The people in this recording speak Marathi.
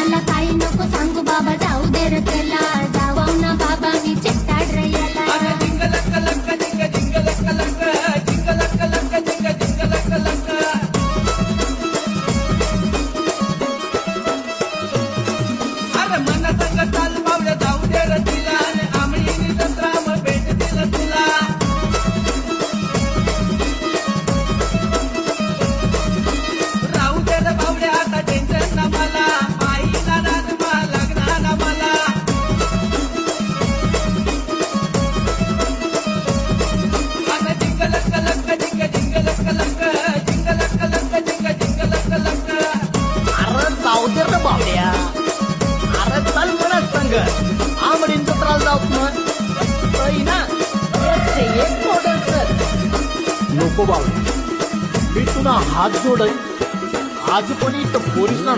मला काही नको सांगू बाबा, जाऊ दे रे त्याला, जाऊ ना बाबा मी चिट्टाड रे याला. जाऊ दे रे बावड्या, अरे चल म्हणा संग आमडींचा त्रास जाऊत मग ना एक मॉडेल सर. नको बावड्या, मी तुला हात जोड आज पण इथं पोरीस ना